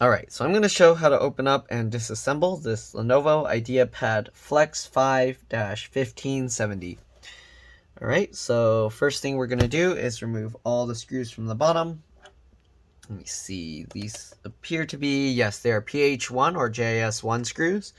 Alright, so I'm going to show how to open up and disassemble this Lenovo IdeaPad Flex 5-1570. Alright, so first thing we're going to do is remove all the screws from the bottom. Let me see, these appear to be, yes, they are PH1 or JS1 screws.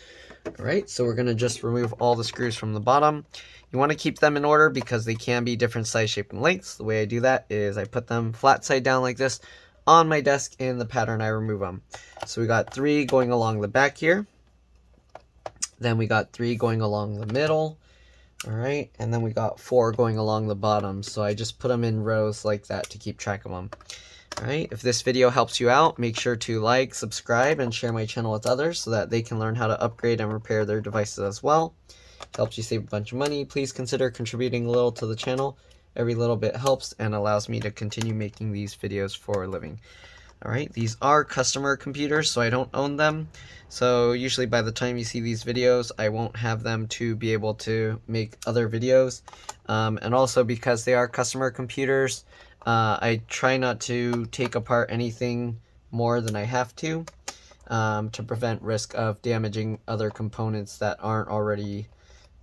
Alright, so we're going to just remove all the screws from the bottom. You want to keep them in order because they can be different size, shape, and lengths. The way I do that is I put them flat side down like this on my desk in the pattern I remove them. So we got 3 going along the back here. Then we got 3 going along the middle. Alright, and then we got 4 going along the bottom. So I just put them in rows like that to keep track of them. Alright, if this video helps you out, make sure to like, subscribe, and share my channel with others so that they can learn how to upgrade and repair their devices as well. It helps you save a bunch of money. Please consider contributing a little to the channel. Every little bit helps and allows me to continue making these videos for a living. Alright, these are customer computers, so I don't own them. So usually by the time you see these videos, I won't have them to be able to make other videos. And also because they are customer computers, I try not to take apart anything more than I have to prevent risk of damaging other components that aren't already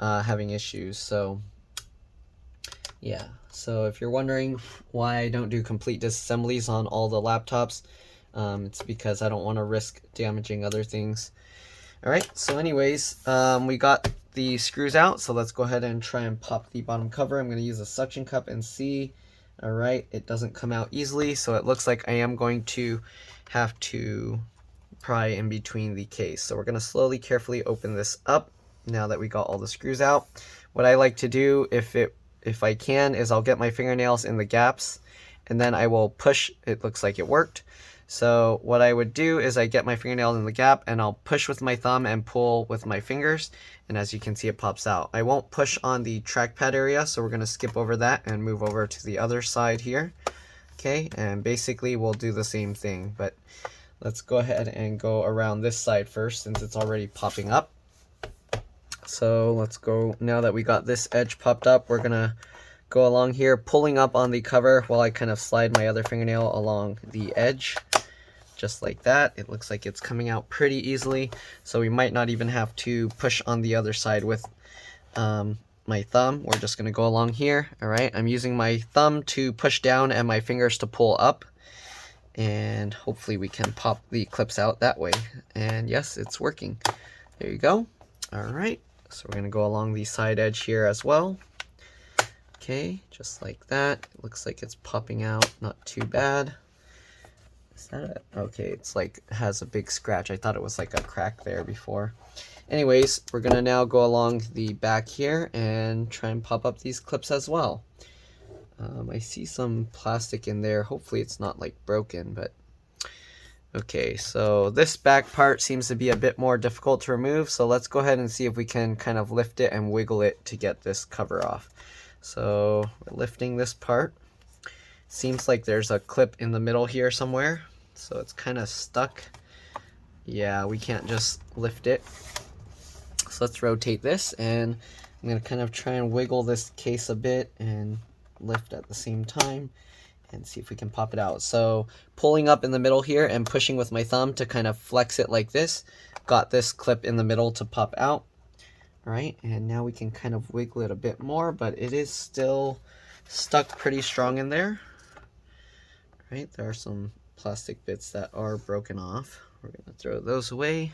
having issues. So yeah, so if you're wondering why I don't do complete disassemblies on all the laptops, it's because I don't want to risk damaging other things. Alright, so anyways, we got the screws out, so let's go ahead and try and pop the bottom cover. I'm going to use a suction cup and see. Alright, it doesn't come out easily, so it looks like I am going to have to pry in between the case. So we're going to slowly, carefully open this up now that we got all the screws out. What I like to do, if I can, is I'll get my fingernails in the gaps and then I will push. It looks like it worked. So what I would do is I get my fingernail in the gap and I'll push with my thumb and pull with my fingers, and as you can see it pops out. I won't push on the trackpad area, so we're going to skip over that and move over to the other side here. Okay, and basically we'll do the same thing, but let's go ahead and go around this side first since it's already popping up. So let's go, now that we got this edge popped up, we're gonna go along here, pulling up on the cover while I kind of slide my other fingernail along the edge, just like that. It looks like it's coming out pretty easily, so we might not even have to push on the other side with my thumb. We're just gonna go along here. Alright, I'm using my thumb to push down and my fingers to pull up, and hopefully we can pop the clips out that way. And yes, it's working. There you go. Alright, so we're going to go along the side edge here as well. Okay, just like that. It looks like it's popping out, not too bad. Is that it? Okay, it's like has a big scratch. I thought it was like a crack there before. Anyways, we're going to now go along the back here and try and pop up these clips as well. I see some plastic in there. Hopefully it's not like broken, but okay, so this back part seems to be a bit more difficult to remove, so let's go ahead and see if we can kind of lift it and wiggle it to get this cover off. So we're lifting this part. Seems like there's a clip in the middle here somewhere, so it's kind of stuck. Yeah, we can't just lift it. So let's rotate this, and I'm going to kind of try and wiggle this case a bit and lift at the same time and see if we can pop it out. So pulling up in the middle here and pushing with my thumb to kind of flex it like this, got this clip in the middle to pop out. All right, and now we can kind of wiggle it a bit more, but it is still stuck pretty strong in there. All right, there are some plastic bits that are broken off. We're gonna throw those away.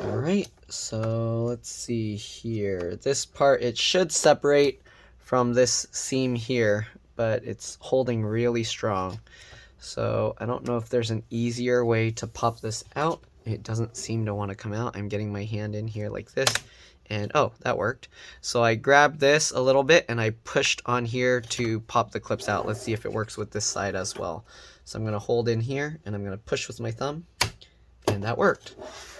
All right, so let's see here. This part, it should separate from this seam here, but it's holding really strong. So I don't know if there's an easier way to pop this out. It doesn't seem to want to come out. I'm getting my hand in here like this, and oh, that worked. So I grabbed this a little bit and I pushed on here to pop the clips out. Let's see if it works with this side as well. So I'm going to hold in here and I'm going to push with my thumb, and that worked.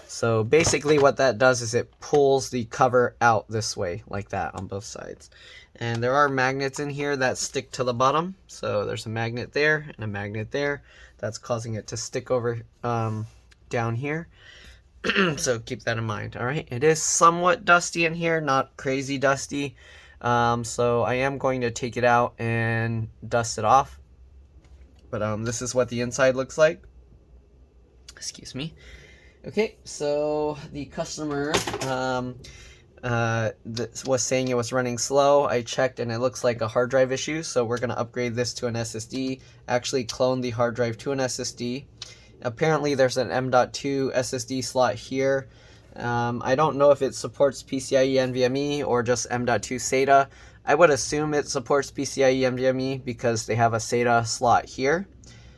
So basically what that does is it pulls the cover out this way like that on both sides. And there are magnets in here that stick to the bottom. So there's a magnet there and a magnet there. That's causing it to stick over down here. So keep that in mind. All right, it is somewhat dusty in here, not crazy dusty. So I am going to take it out and dust it off. But this is what the inside looks like. Excuse me. Okay, so the customer was saying it was running slow. I checked and it looks like a hard drive issue, so we're going to upgrade this to an SSD. Actually clone the hard drive to an SSD. Apparently there's an M.2 SSD slot here. I don't know if it supports PCIe NVMe or just M.2 SATA. I would assume it supports PCIe NVMe because they have a SATA slot here.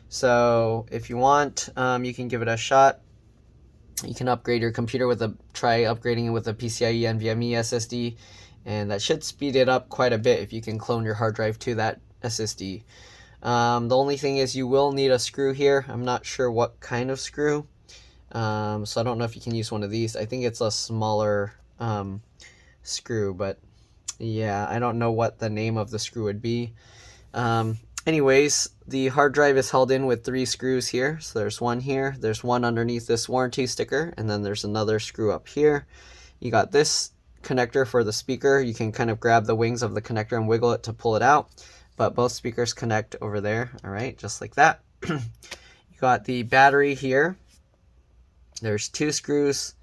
So if you want, you can give it a shot. You can upgrade your computer try upgrading it with a PCIe NVMe SSD, and that should speed it up quite a bit if you can clone your hard drive to that SSD. The only thing is you will need a screw here. I'm not sure what kind of screw, so I don't know if you can use one of these. I think it's a smaller screw, but yeah, I don't know what the name of the screw would be. Anyways, the hard drive is held in with 3 screws here. So there's one here, there's one underneath this warranty sticker, and then there's another screw up here. You got this connector for the speaker. You can kind of grab the wings of the connector and wiggle it to pull it out, but both speakers connect over there. All right, just like that. You got the battery here. There's 2 screws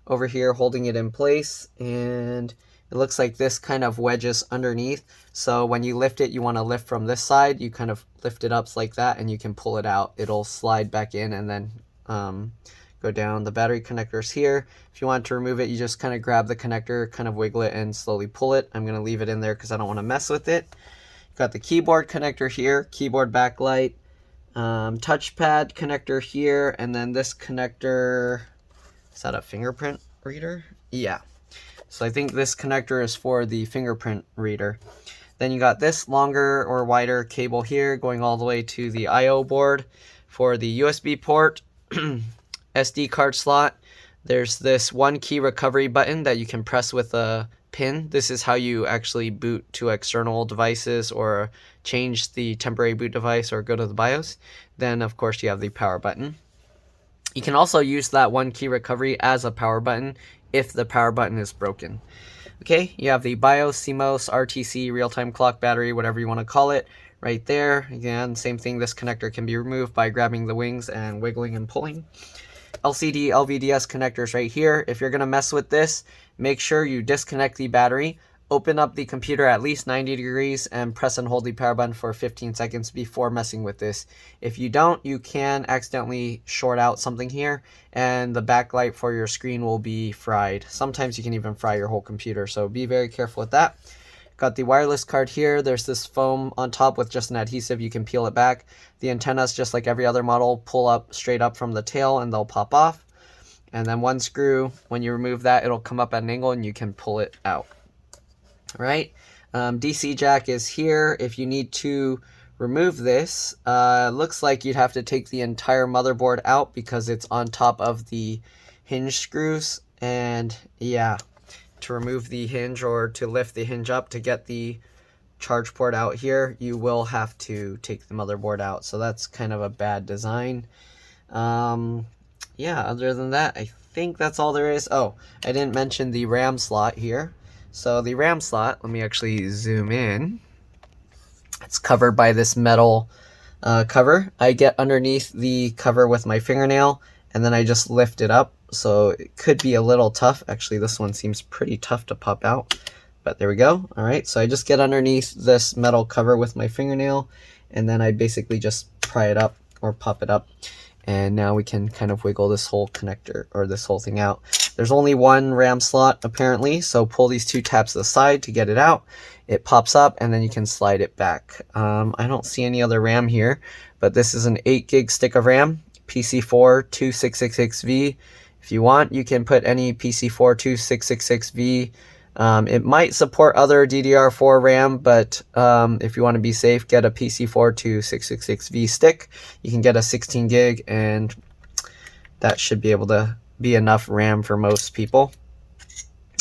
over here holding it in place, and it looks like this kind of wedges underneath. So when you lift it, you want to lift from this side. You kind of lift it up like that, and you can pull it out. It'll slide back in and then go down. The battery connector's here. If you want to remove it, you just kind of grab the connector, kind of wiggle it, and slowly pull it. I'm going to leave it in there because I don't want to mess with it. Got the keyboard connector here, keyboard backlight, touchpad connector here, and then this connector, is that a fingerprint reader? Yeah. So I think this connector is for the fingerprint reader. Then you got this longer or wider cable here going all the way to the I/O board for the USB port, SD card slot. There's this one key recovery button that you can press with a pin. This is how you actually boot to external devices or change the temporary boot device or go to the BIOS. Then of course you have the power button. You can also use that one key recovery as a power button if the power button is broken. Okay, you have the BIOS, CMOS, RTC, real-time clock battery, whatever you want to call it, right there. Again, same thing, this connector can be removed by grabbing the wings and wiggling and pulling. LCD, LVDS connectors right here. If you're going to mess with this, make sure you disconnect the battery, open up the computer at least 90 degrees, and press and hold the power button for 15 seconds before messing with this. If you don't, you can accidentally short out something here, and the backlight for your screen will be fried. Sometimes you can even fry your whole computer, so be very careful with that. Got the wireless card here. There's this foam on top with just an adhesive. You can peel it back. The antennas, just like every other model, pull up straight up from the tail and they'll pop off. And then one screw, when you remove that, it'll come up at an angle and you can pull it out. All right, DC jack is here. If you need to remove this, looks like you'd have to take the entire motherboard out because it's on top of the hinge screws. And yeah, to remove the hinge or to lift the hinge up to get the charge port out here, you will have to take the motherboard out. So that's kind of a bad design. Yeah, other than that, I think that's all there is. Oh, I didn't mention the RAM slot here. So the RAM slot, let me actually zoom in. It's covered by this metal cover. I get underneath the cover with my fingernail, and then I just lift it up. So it could be a little tough. Actually, this one seems pretty tough to pop out, but there we go. All right, so I just get underneath this metal cover with my fingernail, and then I basically just pry it up or pop it up. And now we can kind of wiggle this whole connector or this whole thing out. There's only one RAM slot apparently, so pull these 2 tabs to the side to get it out. It pops up and then you can slide it back. I don't see any other RAM here, but this is an 8 gig stick of RAM, PC4 2666V. If you want, you can put any PC4 2666V. It might support other DDR4 RAM, but if you want to be safe, get a PC4 2666V stick. You can get a 16 gig, and that should be able to be enough RAM for most people.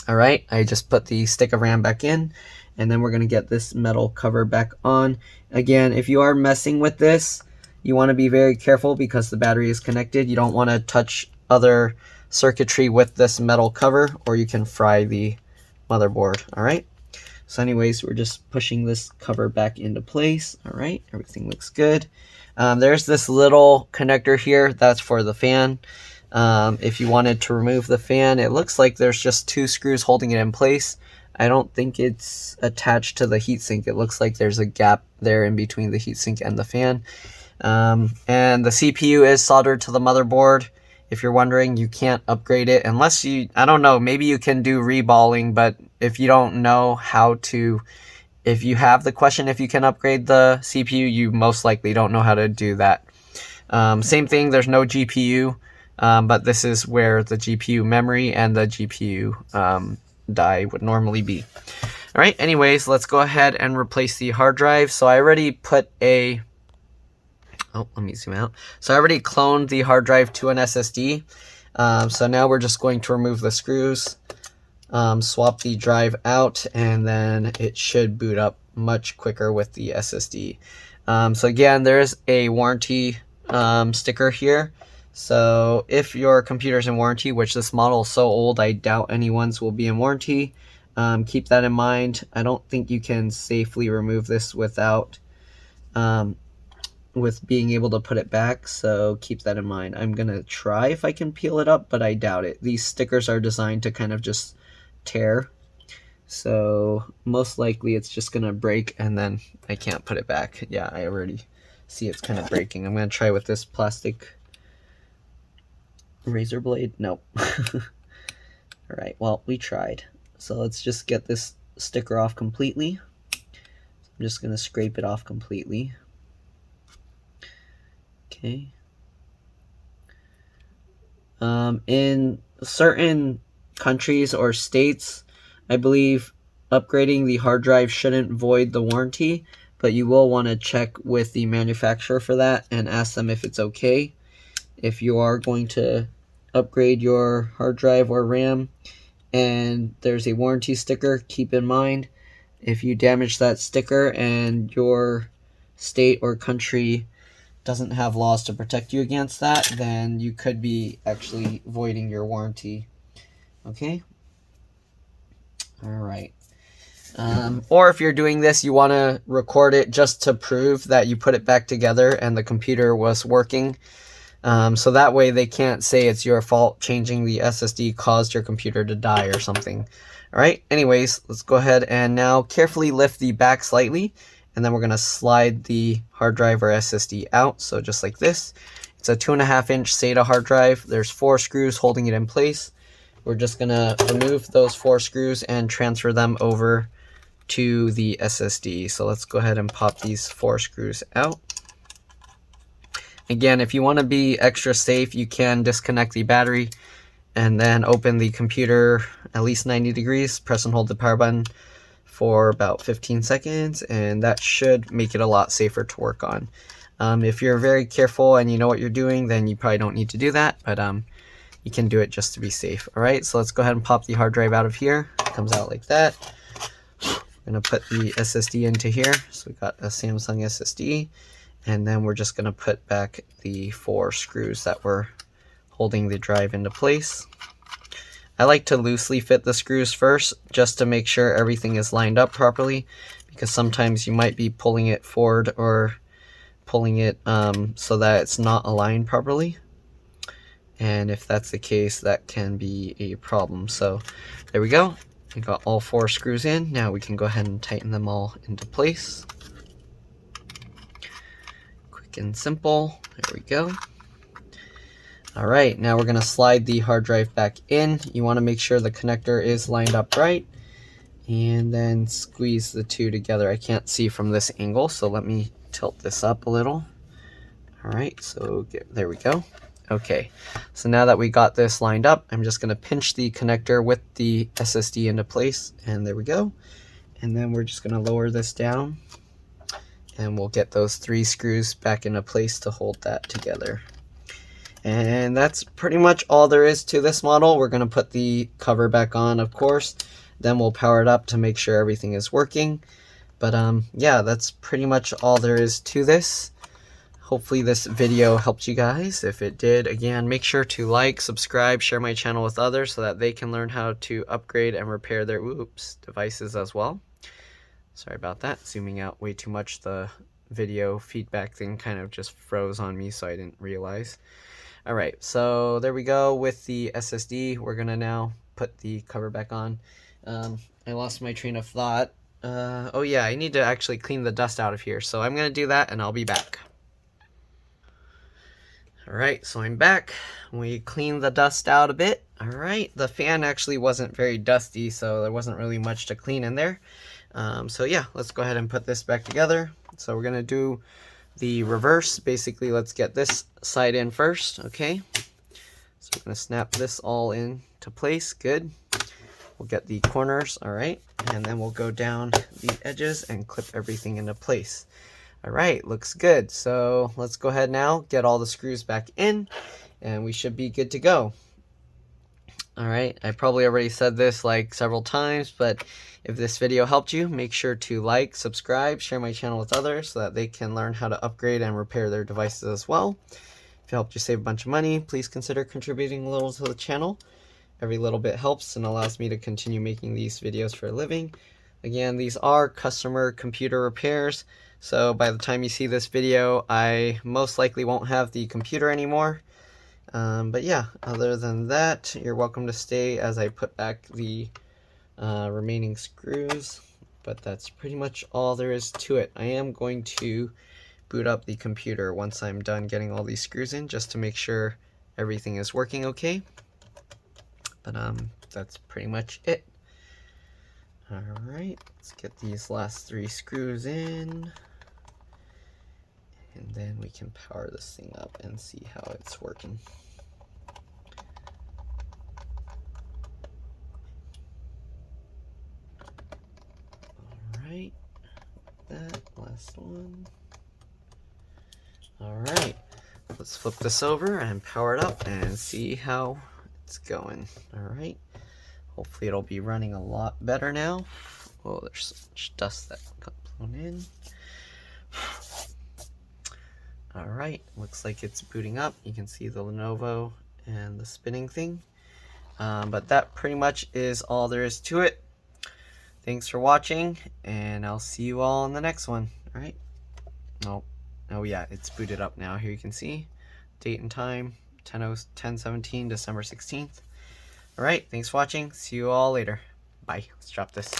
All right, I just put the stick of RAM back in, and then we're going to get this metal cover back on. Again, if you are messing with this, you want to be very careful because the battery is connected. You don't want to touch other circuitry with this metal cover, or you can fry the motherboard. All right, so anyways, we're just pushing this cover back into place. All right, everything looks good. There's this little connector here, that's for the fan. If you wanted to remove the fan, it looks like there's just 2 screws holding it in place. I don't think it's attached to the heatsink. It looks like there's a gap there in between the heatsink and the fan. And the CPU is soldered to the motherboard. If you're wondering, you can't upgrade it unless you, I don't know, maybe you can do reballing, but if you don't know how to, if you have the question if you can upgrade the CPU, you most likely don't know how to do that. Same thing, there's no GPU, but this is where the GPU memory and the GPU die would normally be. All right, anyways, let's go ahead and replace the hard drive. So I already put a, oh, let me zoom out. So I already cloned the hard drive to an SSD. So now we're just going to remove the screws, swap the drive out, and then it should boot up much quicker with the SSD. So again, there is a warranty sticker here. So if your computer's in warranty, which this model is so old, I doubt anyone's will be in warranty, keep that in mind. I don't think you can safely remove this without with being able to put it back, so keep that in mind. I'm gonna try if I can peel it up, but I doubt it. These stickers are designed to kind of just tear, so most likely it's just gonna break and then I can't put it back. Yeah, I already see it's kind of breaking. I'm gonna try with this plastic razor blade. Nope. All right, well, we tried. So let's just get this sticker off completely. I'm just gonna scrape it off completely. Okay. In certain countries or states, I believe upgrading the hard drive shouldn't void the warranty, but you will want to check with the manufacturer for that and ask them if it's okay. If you are going to upgrade your hard drive or RAM and there's a warranty sticker, keep in mind if you damage that sticker and your state or country doesn't have laws to protect you against that, then you could be actually voiding your warranty. Okay? Alright. Or if you're doing this, you want to record it just to prove that you put it back together and the computer was working. So that way they can't say it's your fault changing the SSD caused your computer to die or something. Alright, anyways, let's go ahead and now carefully lift the back slightly, and then we're going to slide the hard drive or SSD out, so just like this. It's a 2.5-inch SATA hard drive. There's 4 screws holding it in place. We're just going to remove those 4 screws and transfer them over to the SSD. So let's go ahead and pop these 4 screws out. Again, if you want to be extra safe, you can disconnect the battery and then open the computer at least 90 degrees, press and hold the power button for about 15 seconds, and that should make it a lot safer to work on. If you're very careful and you know what you're doing, then you probably don't need to do that, but you can do it just to be safe. All right, so let's go ahead and pop the hard drive out of here. It comes out like that. We're going to put the SSD into here. So we got a Samsung SSD, and then we're just going to put back the 4 screws that were holding the drive into place. I like to loosely fit the screws first just to make sure everything is lined up properly, because sometimes you might be pulling it forward or pulling it so that it's not aligned properly, and if that's the case, that can be a problem. So there we go. We got all 4 screws in. Now we can go ahead and tighten them all into place. Quick and simple. There we go. Alright, now we're going to slide the hard drive back in. You want to make sure the connector is lined up right, and then squeeze the 2 together. I can't see from this angle, so let me tilt this up a little. Alright, so there we go. Okay, so now that we got this lined up, I'm just going to pinch the connector with the SSD into place, and there we go. And then we're just going to lower this down, and we'll get those 3 screws back into place to hold that together. And that's pretty much all there is to this model. We're going to put the cover back on, of course, then we'll power it up to make sure everything is working. But yeah, that's pretty much all there is to this. Hopefully this video helped you guys. If it did, again, make sure to like, subscribe, share my channel with others so that they can learn how to upgrade and repair their devices as well. Sorry about that, zooming out way too much. The video feedback thing kind of just froze on me, so I didn't realize. Alright, so there we go with the SSD. We're gonna now put the cover back on. I lost my train of thought. Oh yeah, I need to actually clean the dust out of here, so I'm gonna do that and I'll be back. Alright, so I'm back. We cleaned the dust out a bit. Alright, the fan actually wasn't very dusty, so there wasn't really much to clean in there. So yeah, let's go ahead and put this back together. So we're gonna do the reverse. Basically, let's get this side in first, okay? So I'm gonna snap this all into place, good. We'll get the corners, alright, and then we'll go down the edges and clip everything into place. Alright, looks good. So let's go ahead now, get all the screws back in, and we should be good to go. Alright, I probably already said this like several times, but if this video helped you, make sure to like, subscribe, share my channel with others so that they can learn how to upgrade and repair their devices as well. If it helped you save a bunch of money, please consider contributing a little to the channel. Every little bit helps and allows me to continue making these videos for a living. Again, these are customer computer repairs, so by the time you see this video, I most likely won't have the computer anymore. But yeah, other than that, you're welcome to stay as I put back the remaining screws. But that's pretty much all there is to it. I am going to boot up the computer once I'm done getting all these screws in, just to make sure everything is working okay. But that's pretty much it. Alright, let's get these last 3 screws in. And then we can power this thing up and see how it's working. Alright, that last one. Alright, let's flip this over and power it up and see how it's going. Alright, hopefully it'll be running a lot better now. Oh, there's so much dust that got blown in. Alright, looks like it's booting up. You can see the Lenovo and the spinning thing. But that pretty much is all there is to it. Thanks for watching, and I'll see you all in the next one. Alright. Oh yeah, it's booted up now. Here you can see date and time, 10/17, December 16th. Alright, thanks for watching. See you all later. Bye. Let's drop this.